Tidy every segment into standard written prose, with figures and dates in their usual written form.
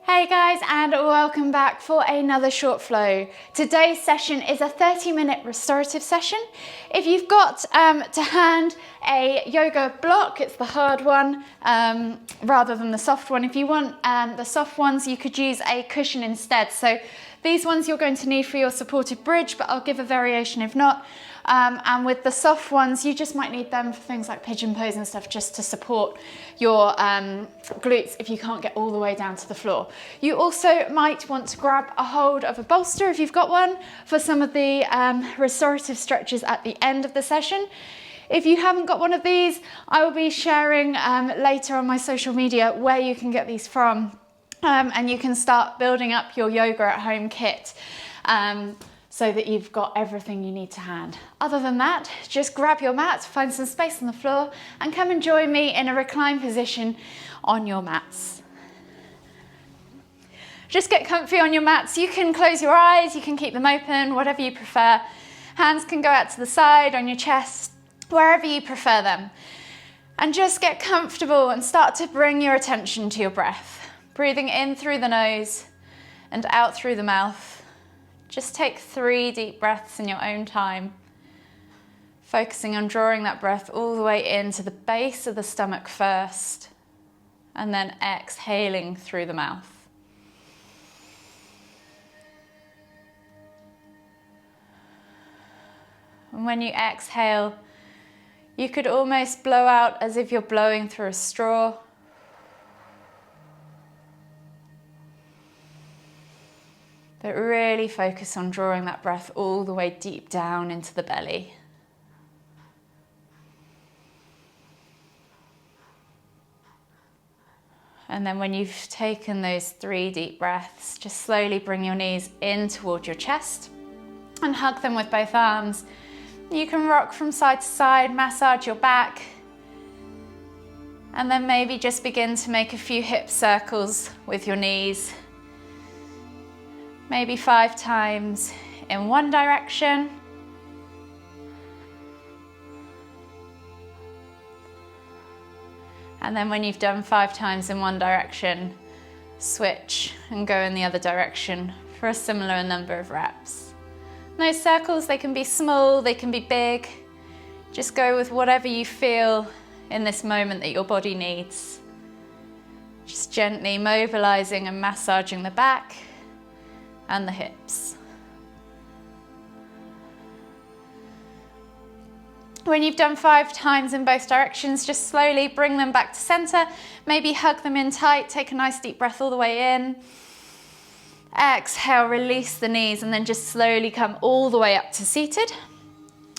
Hey guys, and welcome back for another short flow. Today's session is a 30-minute restorative session. If you've got to hand a yoga block, it's the hard one rather than the soft one. If you want the soft ones, you could use a cushion instead. So these ones you're going to need for your supported bridge, but I'll give a variation if not. And with the soft ones, you just might need them for things like pigeon pose and stuff, just to support your glutes if you can't get all the way down to the floor. You also might want to grab a hold of a bolster if you've got one for some of the restorative stretches at the end of the session. If you haven't got one of these, I will be sharing later on my social media where you can get these from, and you can start building up your yoga at home kit. So that you've got everything you need to hand. Other than that, just grab your mat, find some space on the floor, and come and join me in a reclined position on your mats. Just get comfy on your mats. You can close your eyes, you can keep them open, whatever you prefer. Hands can go out to the side, on your chest, wherever you prefer them. And just get comfortable and start to bring your attention to your breath. Breathing in through the nose and out through the mouth. Just take 3 deep breaths in your own time, focusing on drawing that breath all the way into the base of the stomach first, and then exhaling through the mouth. And when you exhale, you could almost blow out as if you're blowing through a straw. But really focus on drawing that breath all the way deep down into the belly. And then when you've taken those 3 deep breaths, just slowly bring your knees in toward your chest and hug them with both arms. You can rock from side to side, massage your back, and then maybe just begin to make a few hip circles with your knees. Maybe 5 times in one direction. And then when you've done 5 times in one direction, switch and go in the other direction for a similar number of reps. Those circles, they can be small, they can be big. Just go with whatever you feel in this moment that your body needs. Just gently mobilizing and massaging the back and the hips. When you've done 5 times in both directions, just slowly bring them back to center. Maybe hug them in tight, take a nice deep breath all the way in. Exhale, release the knees, and then just slowly come all the way up to seated.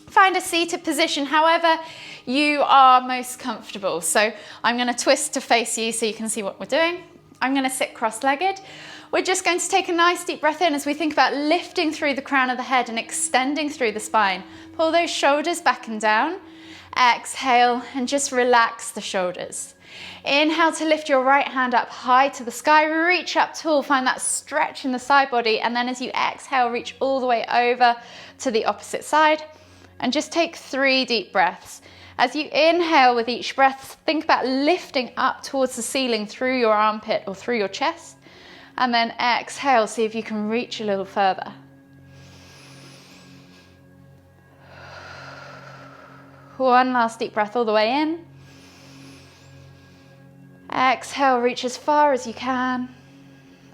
Find a seated position however you are most comfortable. So I'm going to twist to face you so you can see what we're doing. I'm going to sit cross-legged. We're just going to take a nice deep breath in as we think about lifting through the crown of the head and extending through the spine. Pull those shoulders back and down. Exhale and just relax the shoulders. Inhale to lift your right hand up high to the sky. Reach up tall, find that stretch in the side body, and then as you exhale, reach all the way over to the opposite side. And just take 3 deep breaths. As you inhale with each breath, think about lifting up towards the ceiling through your armpit or through your chest. And then exhale, see if you can reach a little further. One last deep breath all the way in. Exhale, reach as far as you can.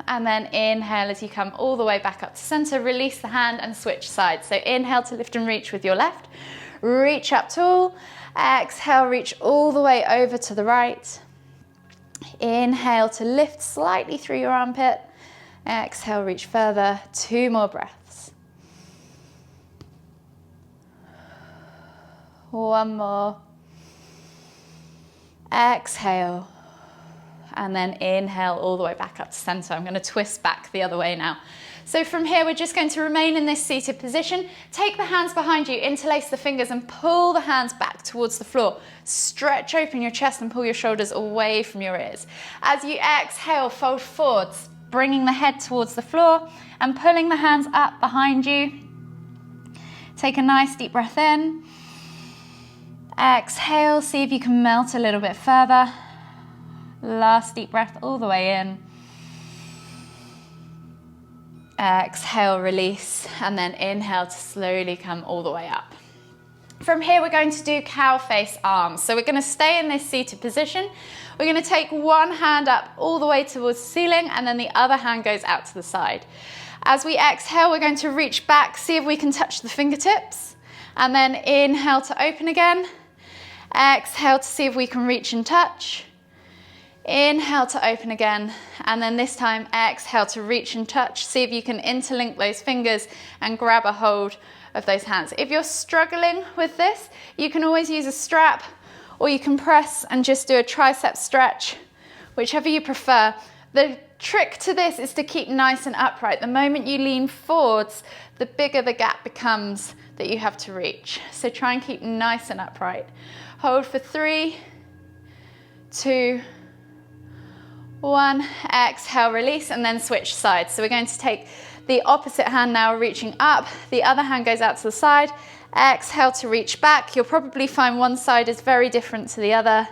And then inhale as you come all the way back up to center. Release the hand and switch sides. So inhale to lift and reach with your left. Reach up tall. Exhale, reach all the way over to the right. Inhale to lift slightly through your armpit. Exhale, reach further. 2 more breaths. 1 more. Exhale. And then inhale all the way back up to center. I'm going to twist back the other way now. So from here, we're just going to remain in this seated position. Take the hands behind you, interlace the fingers and pull the hands back towards the floor. Stretch open your chest and pull your shoulders away from your ears. As you exhale, fold forwards, bringing the head towards the floor and pulling the hands up behind you. Take a nice deep breath in. Exhale, see if you can melt a little bit further. Last deep breath all the way in. Exhale, release, and then inhale to slowly come all the way up. From here, we're going to do cow face arms. So we're going to stay in this seated position. We're going to take one hand up all the way towards the ceiling, and then the other hand goes out to the side. As we exhale, we're going to reach back, see if we can touch the fingertips, and then inhale to open again. Exhale to see if we can reach and touch. Inhale to open again, and then this time exhale to reach and touch. See if you can interlink those fingers and grab a hold of those hands. If you're struggling with this, you can always use a strap, or you can press and just do a tricep stretch, whichever you prefer. The trick to this is to keep nice and upright. The moment you lean forwards, the bigger the gap becomes that you have to reach. So try and keep nice and upright. Hold for 3, 2, 1, exhale, release, and then switch sides. So we're going to take the opposite hand now, reaching up, the other hand goes out to the side. Exhale to reach back. You'll probably find one side is very different to the other.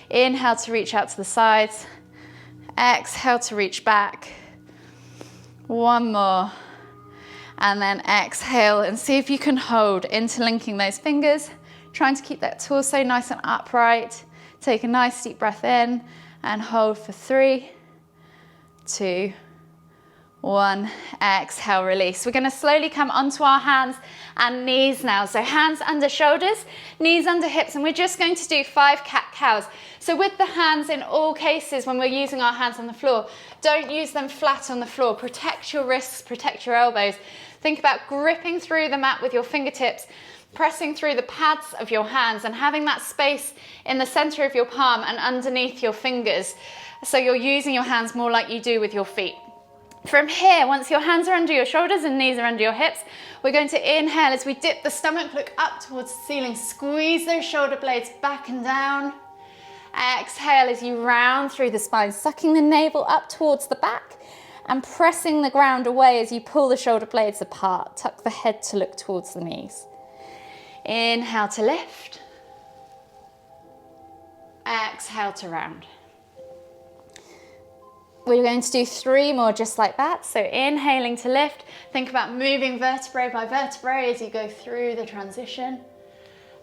Inhale to reach out to the sides. Exhale to reach back. One more. And then exhale and see if you can hold, interlinking those fingers, trying to keep that torso nice and upright. Take a nice deep breath in and hold for 3, 2, 1, exhale, release. We're going to slowly come onto our hands and knees now. So hands under shoulders, knees under hips, and we're just going to do 5 cat-cows. So with the hands, in all cases, when we're using our hands on the floor, don't use them flat on the floor. Protect your wrists, protect your elbows. Think about gripping through the mat with your fingertips, pressing through the pads of your hands and having that space in the center of your palm and underneath your fingers. So you're using your hands more like you do with your feet. From here, once your hands are under your shoulders and knees are under your hips, we're going to inhale as we dip the stomach, look up towards the ceiling, squeeze those shoulder blades back and down. Exhale as you round through the spine, sucking the navel up towards the back and pressing the ground away as you pull the shoulder blades apart. Tuck the head to look towards the knees. Inhale to lift. Exhale to round. We're going to do 3 more just like that. So inhaling to lift. Think about moving vertebrae by vertebrae as you go through the transition.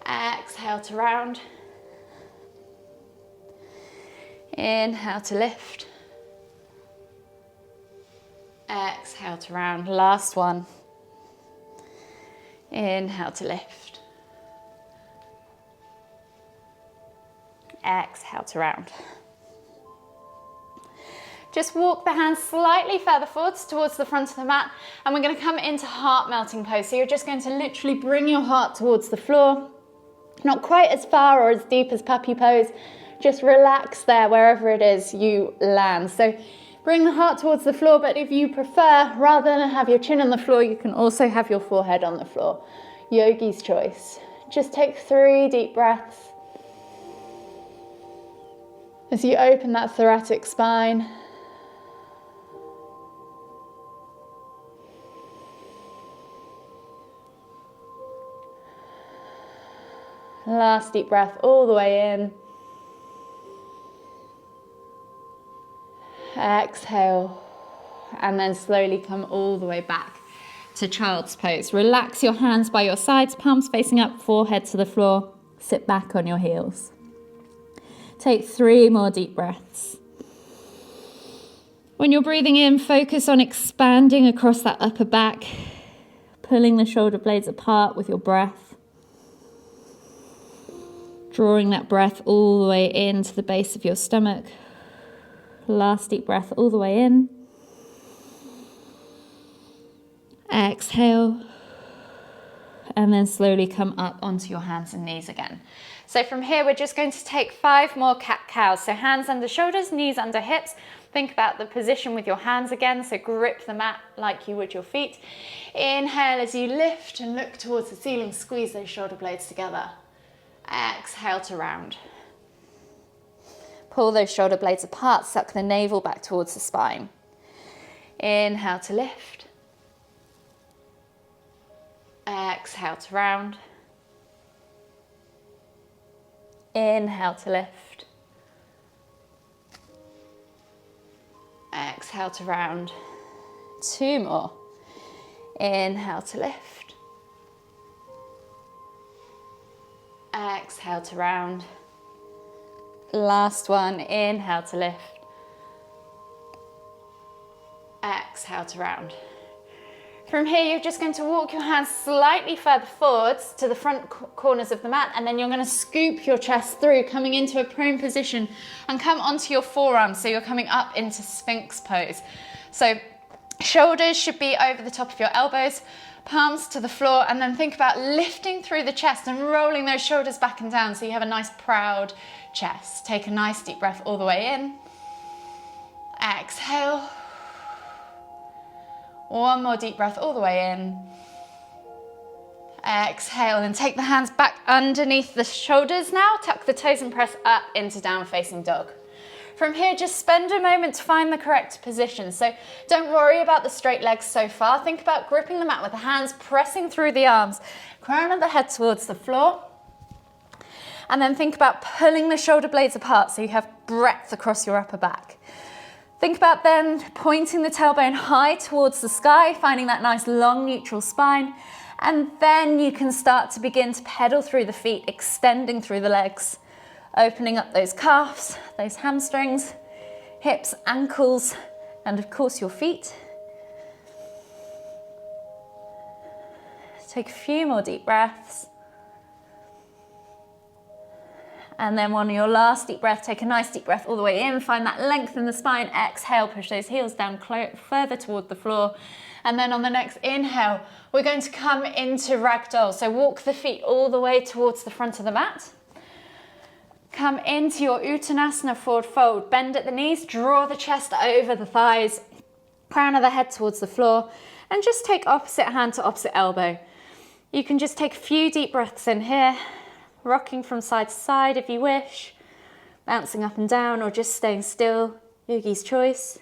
Exhale to round. Inhale to lift. Exhale to round. Last one. Inhale to lift. Exhale to round. Just walk the hands slightly further forwards towards the front of the mat, and we're going to come into heart melting pose. So you're just going to literally bring your heart towards the floor, not quite as far or as deep as puppy pose. Just relax there wherever it is you land. So bring the heart towards the floor, but if you prefer, rather than have your chin on the floor, you can also have your forehead on the floor. Yogi's choice. Just take 3 deep breaths as you open that thoracic spine. Last deep breath all the way in. Exhale, and then slowly come all the way back to child's pose. Relax your hands by your sides, palms facing up, forehead to the floor. Sit back on your heels. Take 3 more deep breaths. When you're breathing in, focus on expanding across that upper back, pulling the shoulder blades apart with your breath. Drawing that breath all the way into the base of your stomach. Last deep breath all the way in. Exhale. And then slowly come up onto your hands and knees again. So from here, we're just going to take 5 more cat-cows. So hands under shoulders, knees under hips. Think about the position with your hands again. So grip the mat like you would your feet. Inhale as you lift and look towards the ceiling. Squeeze those shoulder blades together. Exhale to round. Pull those shoulder blades apart, suck the navel back towards the spine. Inhale to lift. Exhale to round. Inhale to lift. Exhale to round. 2 more. Inhale to lift. Exhale to round. Last one, inhale to lift. Exhale to round. From here, you're just going to walk your hands slightly further forwards to the front corners of the mat, and then you're going to scoop your chest through, coming into a prone position and come onto your forearms. So you're coming up into Sphinx pose. So shoulders should be over the top of your elbows, palms to the floor, and then think about lifting through the chest and rolling those shoulders back and down so you have a nice proud chest. Take a nice deep breath all the way in. Exhale. One more deep breath all the way in. Exhale, and take the hands back underneath the shoulders now. Tuck the toes and press up into down facing dog. From here, just spend a moment to find the correct position. So don't worry about the straight legs so far. Think about gripping the mat with the hands, pressing through the arms, crown of the head towards the floor. And then think about pulling the shoulder blades apart so you have breadth across your upper back. Think about then pointing the tailbone high towards the sky, finding that nice long neutral spine. And then you can start to begin to pedal through the feet, extending through the legs, opening up those calves, those hamstrings, hips, ankles, and of course your feet. Take a few more deep breaths. And then on your last deep breath, take a nice deep breath all the way in. Find that length in the spine. Exhale, push those heels down further toward the floor. And then on the next inhale, we're going to come into ragdoll. So walk the feet all the way towards the front of the mat. Come into your Uttanasana forward fold. Bend at the knees, draw the chest over the thighs, crown of the head towards the floor. And just take opposite hand to opposite elbow. You can just take a few deep breaths in here. Rocking from side to side if you wish, bouncing up and down or just staying still, yogi's choice.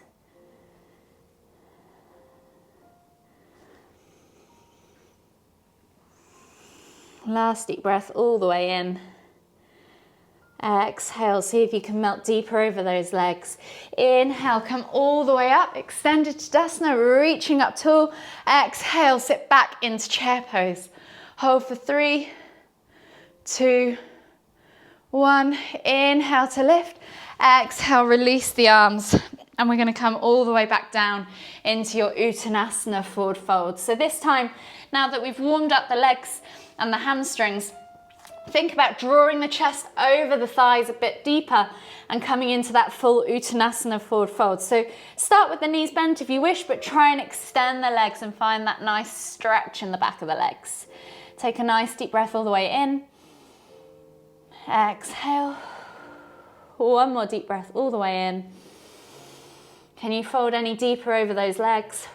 Last deep breath all the way in. Exhale, see if you can melt deeper over those legs. Inhale, come all the way up, extended Tadasana, reaching up tall. Exhale, sit back into chair pose. Hold for 3, 2, 1. Inhale to lift. Exhale, release the arms. And we're going to come all the way back down into your Uttanasana forward fold. So this time, now that we've warmed up the legs and the hamstrings, think about drawing the chest over the thighs a bit deeper and coming into that full Uttanasana forward fold. So start with the knees bent if you wish, but try and extend the legs and find that nice stretch in the back of the legs. Take a nice deep breath all the way in. Exhale. One more deep breath all the way in. Can you fold any deeper over those legs?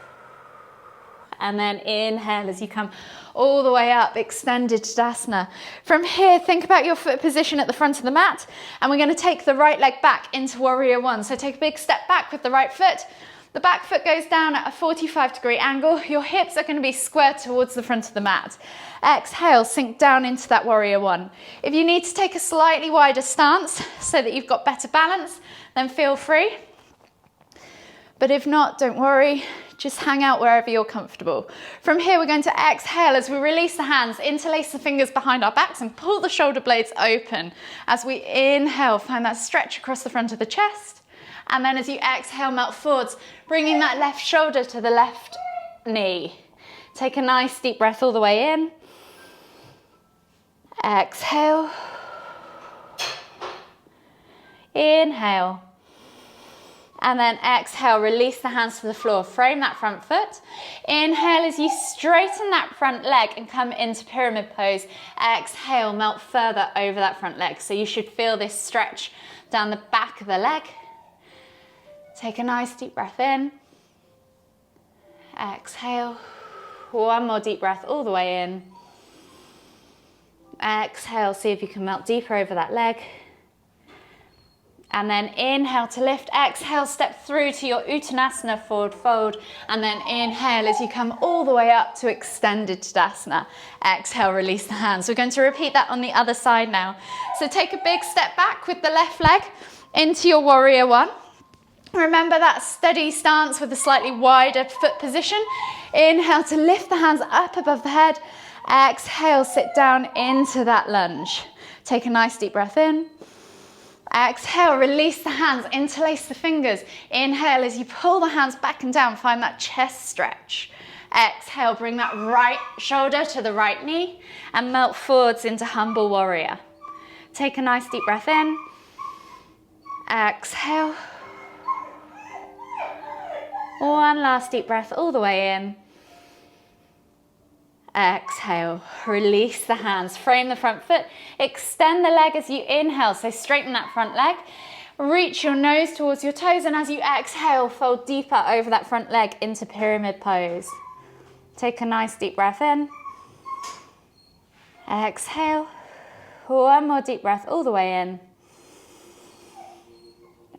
And then inhale as you come all the way up, extended Tadasana. From here, think about your foot position at the front of the mat, and we're going to take the right leg back into Warrior One. So take a big step back with the right foot. The back foot goes down at a 45-degree angle. Your hips are going to be squared towards the front of the mat. Exhale, sink down into that Warrior One. If you need to take a slightly wider stance so that you've got better balance, then feel free. But if not, don't worry, just hang out wherever you're comfortable. From here, we're going to exhale as we release the hands, interlace the fingers behind our backs and pull the shoulder blades open. As we inhale, find that stretch across the front of the chest. And then as you exhale, melt forwards, bringing that left shoulder to the left knee. Take a nice deep breath all the way in. Exhale. Inhale. And then exhale, release the hands to the floor. Frame that front foot. Inhale as you straighten that front leg and come into pyramid pose. Exhale, melt further over that front leg. So you should feel this stretch down the back of the leg. Take a nice deep breath in. Exhale. One more deep breath all the way in. Exhale, see if you can melt deeper over that leg. And then inhale to lift, exhale, step through to your Uttanasana forward fold, and then inhale as you come all the way up to extended Tadasana. Exhale, release the hands. We're going to repeat that on the other side now. So take a big step back with the left leg into your Warrior One. Remember that steady stance with a slightly wider foot position. Inhale to lift the hands up above the head. Exhale, sit down into that lunge. Take a nice deep breath in. Exhale, release the hands, interlace the fingers. Inhale as you pull the hands back and down, find that chest stretch. Exhale, bring that right shoulder to the right knee and melt forwards into humble warrior. Take a nice deep breath in. Exhale. One last deep breath all the way in. Exhale, release the hands, frame the front foot, extend the leg as you inhale, so straighten that front leg. Reach your nose towards your toes, and as you exhale, fold deeper over that front leg into pyramid pose. Take a nice deep breath in. Exhale. One more deep breath all the way in.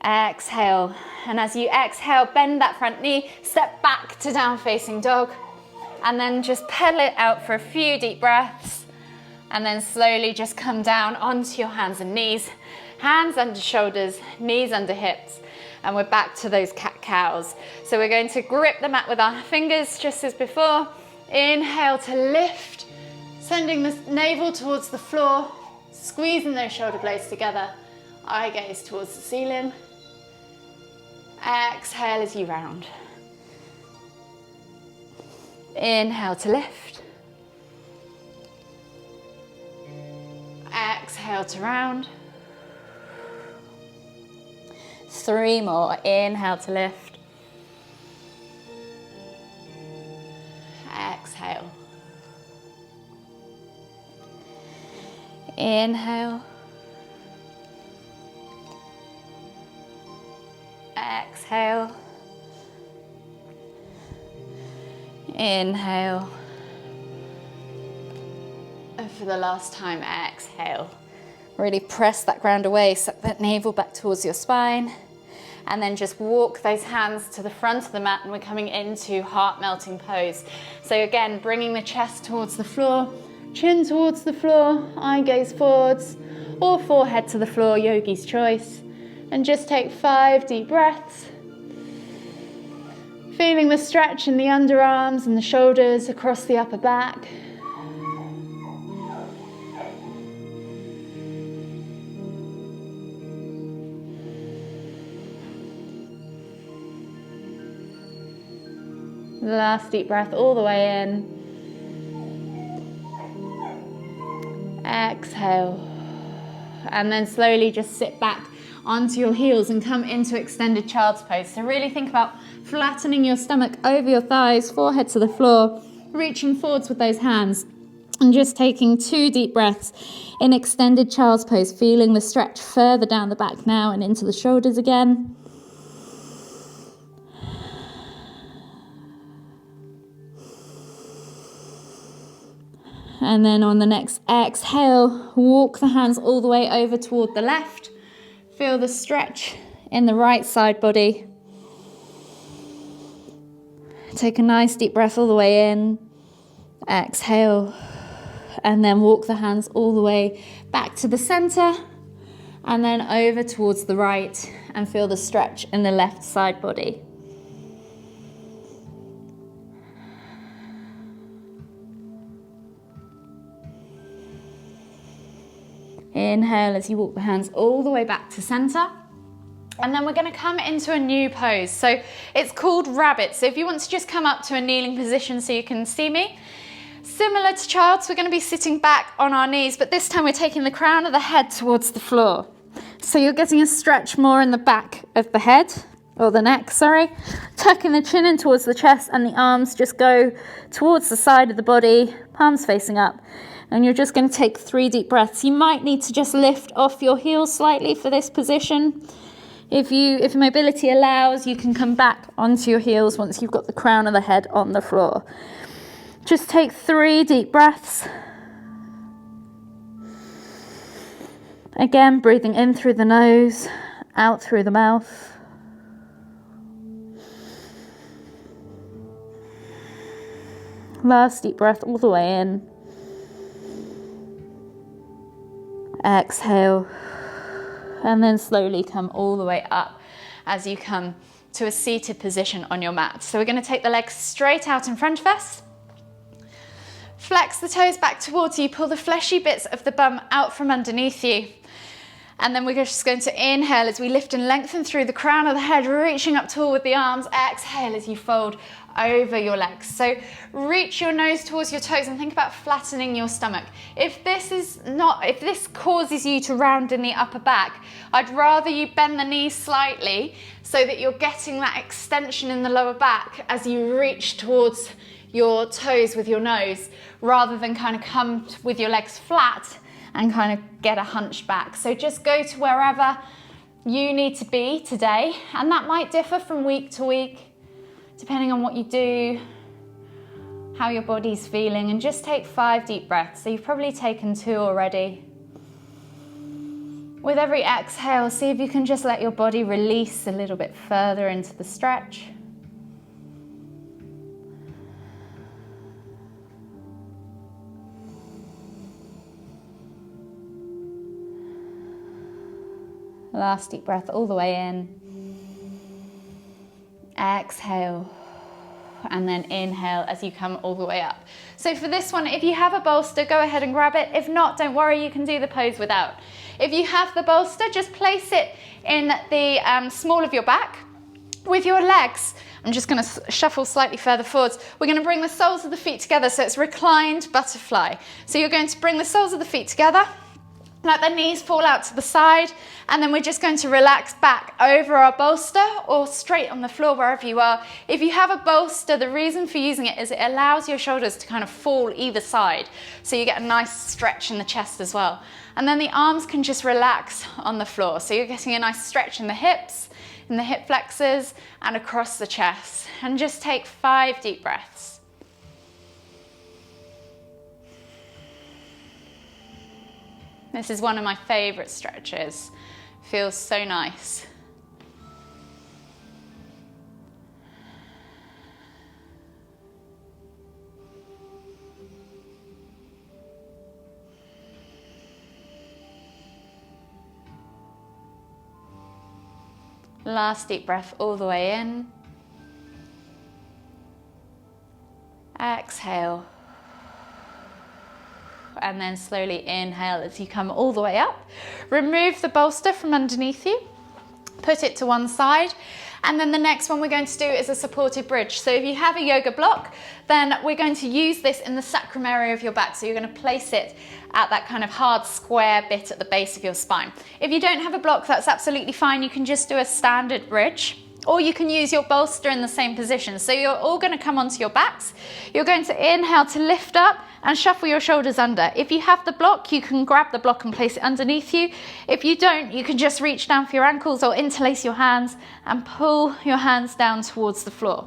Exhale, and as you exhale, bend that front knee, step back to down facing dog, and then just pedal it out for a few deep breaths, and then slowly just come down onto your hands and knees, hands under shoulders, knees under hips, and we're back to those cat-cows. So we're going to grip the mat with our fingers just as before. Inhale to lift, sending the navel towards the floor, squeezing those shoulder blades together, eye gaze towards the ceiling. Exhale as you round. Inhale to lift. Exhale to round. 3 more. Inhale to lift. Exhale. Inhale. Exhale. Inhale. And for the last time, exhale. Really press that ground away, suck that navel back towards your spine. And then just walk those hands to the front of the mat, and we're coming into heart melting pose. So again, bringing the chest towards the floor, chin towards the floor, eye gaze forwards, or forehead to the floor, yogi's choice. And just take 5 deep breaths. Feeling the stretch in the underarms and the shoulders across the upper back. Last deep breath all the way in. Exhale. And then slowly just sit back onto your heels and come into extended child's pose. So really think about flattening your stomach over your thighs, forehead to the floor, reaching forwards with those hands, and just taking 2 deep breaths in extended child's pose, feeling the stretch further down the back now and into the shoulders again. And then on the next exhale, walk the hands all the way over toward the left. Feel the stretch in the right side body. Take a nice deep breath all the way in. Exhale. And then walk the hands all the way back to the center. And then over towards the right. And feel the stretch in the left side body. Inhale as you walk the hands all the way back to center. And then we're going to come into a new pose. So it's called rabbit. So if you want to just come up to a kneeling position so you can see me. Similar to child's, we're going to be sitting back on our knees, but this time we're taking the crown of the head towards the floor. So you're getting a stretch more in the back of the head, or the neck, sorry. Tucking the chin in towards the chest, and the arms just go towards the side of the body, palms facing up. And you're just going to take 3 deep breaths. You might need to just lift off your heels slightly for this position. If mobility allows, you can come back onto your heels once you've got the crown of the head on the floor. Just take 3 deep breaths. Again, breathing in through the nose, out through the mouth. Last deep breath all the way in. Exhale. And then slowly come all the way up as you come to a seated position on your mat. So we're going to take the legs straight out in front of us. Flex the toes back towards you, pull the fleshy bits of the bum out from underneath you. And then we're just going to inhale as we lift and lengthen through the crown of the head, reaching up tall with the arms. Exhale as you fold over your legs. So reach your nose towards your toes and think about flattening your stomach. If this causes you to round in the upper back, I'd rather you bend the knees slightly so that you're getting that extension in the lower back as you reach towards your toes with your nose, rather than kind of come with your legs flat and kind of get a hunched back. So just go to wherever you need to be today, and that might differ from week to week, depending on what you do, how your body's feeling, and just take 5 deep breaths. So you've probably taken 2 already. With every exhale, see if you can just let your body release a little bit further into the stretch. Last deep breath all the way in. Exhale. And then inhale as you come all the way up. So for this one, if you have a bolster, go ahead and grab it. If not, don't worry, you can do the pose without. If you have the bolster, just place it in the small of your back. With your legs, I'm just going to shuffle slightly further forwards. We're going to bring the soles of the feet together, so it's reclined butterfly. So you're going to bring the soles of the feet together. Let the knees fall out to the side, and then we're just going to relax back over our bolster or straight on the floor wherever you are. If you have a bolster, the reason for using it is it allows your shoulders to kind of fall either side, so you get a nice stretch in the chest as well. And then the arms can just relax on the floor, so you're getting a nice stretch in the hips, in the hip flexors, and across the chest. And just take 5 deep breaths. This is one of my favorite stretches. Feels so nice. Last deep breath all the way in. Exhale. And then slowly inhale as you come all the way up. Remove the bolster from underneath you. Put it to one side. And then the next one we're going to do is a supported bridge. So if you have a yoga block, then we're going to use this in the sacrum area of your back. So you're going to place it at that kind of hard square bit at the base of your spine. If you don't have a block, that's absolutely fine. You can just do a standard bridge, or you can use your bolster in the same position. So you're all going to come onto your backs. You're going to inhale to lift up and shuffle your shoulders under. If you have the block, you can grab the block and place it underneath you. If you don't, you can just reach down for your ankles or interlace your hands and pull your hands down towards the floor.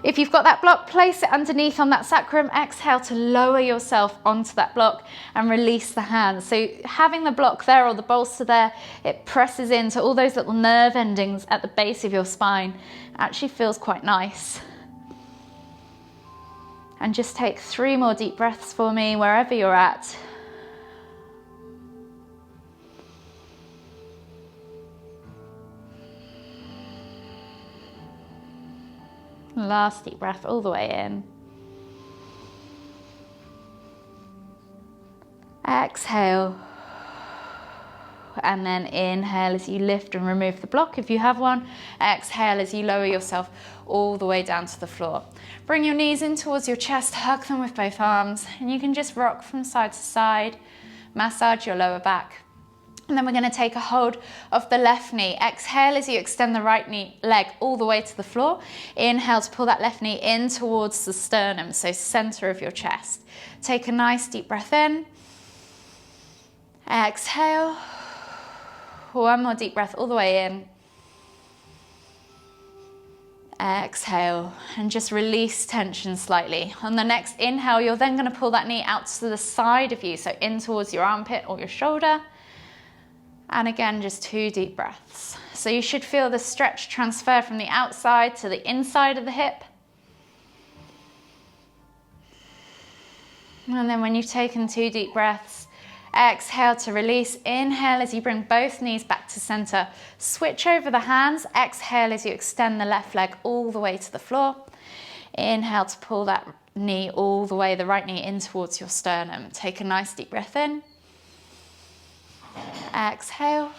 If you've got that block, place it underneath on that sacrum. Exhale to lower yourself onto that block and release the hands. So having the block there or the bolster there, it presses into all those little nerve endings at the base of your spine. It actually feels quite nice. And just take 3 more deep breaths for me, wherever you're at. Last deep breath all the way in. Exhale. And then inhale as you lift and remove the block if you have one. Exhale as you lower yourself all the way down to the floor. Bring your knees in towards your chest, hug them with both arms, and you can just rock from side to side, massage your lower back. And then we're going to take a hold of the left knee. Exhale as you extend the right leg all the way to the floor. Inhale to pull that left knee in towards the sternum, so center of your chest. Take a nice deep breath in. Exhale. 1 more deep breath all the way in. Exhale, and just release tension slightly. On the next inhale, you're then going to pull that knee out to the side of you, so in towards your armpit or your shoulder. And again, just 2 deep breaths. So you should feel the stretch transfer from the outside to the inside of the hip. And then when you've taken 2 deep breaths, Exhale to release. Inhale as you bring both knees back to center. Switch over the hands. Exhale as you extend the left leg all the way to the floor. Inhale to pull that knee all the way, the right knee in towards your sternum. Take a nice deep breath in. Exhale.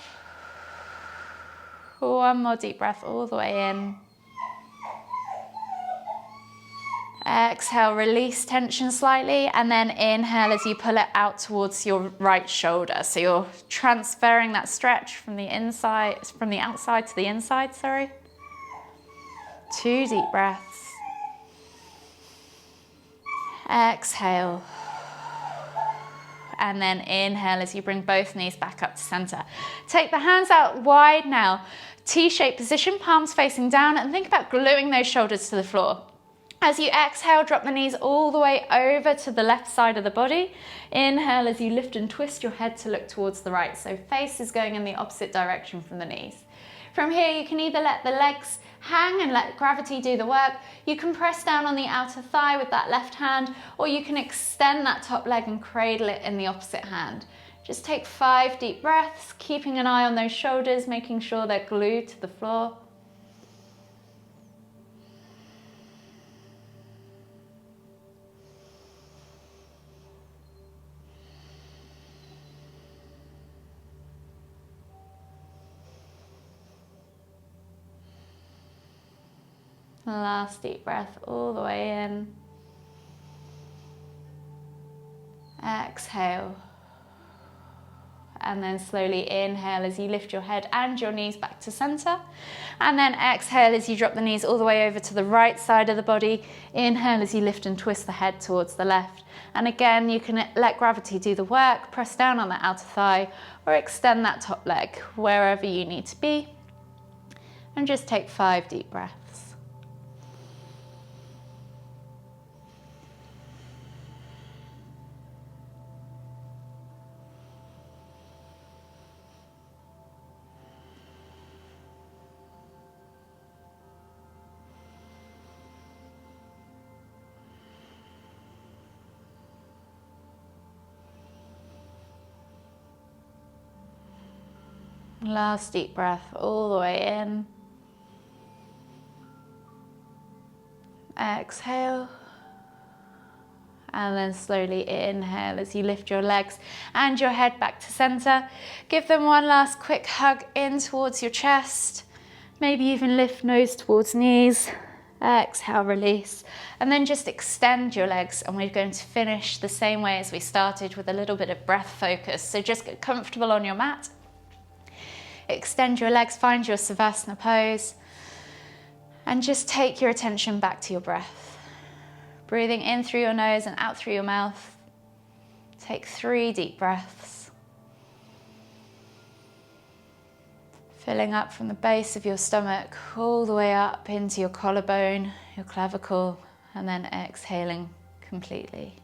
One more deep breath all the way in. Exhale, release tension slightly, and then inhale as you pull it out towards your right shoulder. So you're transferring that stretch from the outside to the inside, sorry. 2 deep breaths. Exhale. And then inhale as you bring both knees back up to center. Take the hands out wide now. T-shaped position, palms facing down, and think about gluing those shoulders to the floor. As you exhale, drop the knees all the way over to the left side of the body. Inhale as you lift and twist your head to look towards the right. So face is going in the opposite direction from the knees. From here, you can either let the legs hang and let gravity do the work. You can press down on the outer thigh with that left hand, or you can extend that top leg and cradle it in the opposite hand. Just take 5 deep breaths, keeping an eye on those shoulders, making sure they're glued to the floor. Last deep breath all the way in. Exhale. And then slowly inhale as you lift your head and your knees back to center. And then exhale as you drop the knees all the way over to the right side of the body. Inhale as you lift and twist the head towards the left. And again, you can let gravity do the work. Press down on that outer thigh or extend that top leg wherever you need to be. And just take 5 deep breaths. Last deep breath all the way in. Exhale. And then slowly inhale as you lift your legs and your head back to center. Give them one last quick hug in towards your chest. Maybe even lift nose towards knees. Exhale, release. And then just extend your legs, and we're going to finish the same way as we started with a little bit of breath focus. So just get comfortable on your mat. Extend your legs, find your Savasana pose, and just take your attention back to your breath. Breathing in through your nose and out through your mouth. Take 3 deep breaths. Filling up from the base of your stomach all the way up into your collarbone, your clavicle, and then exhaling completely.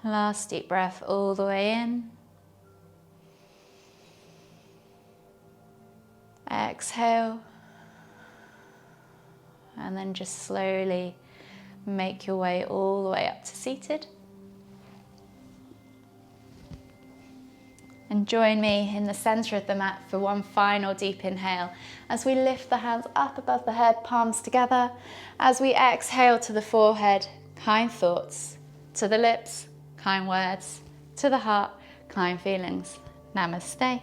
Last deep breath all the way in. Exhale. And then just slowly make your way all the way up to seated. And join me in the center of the mat for one final deep inhale as we lift the hands up above the head, palms together. As we exhale to the forehead, kind thoughts. To the lips, kind words. To the heart, kind feelings. Namaste.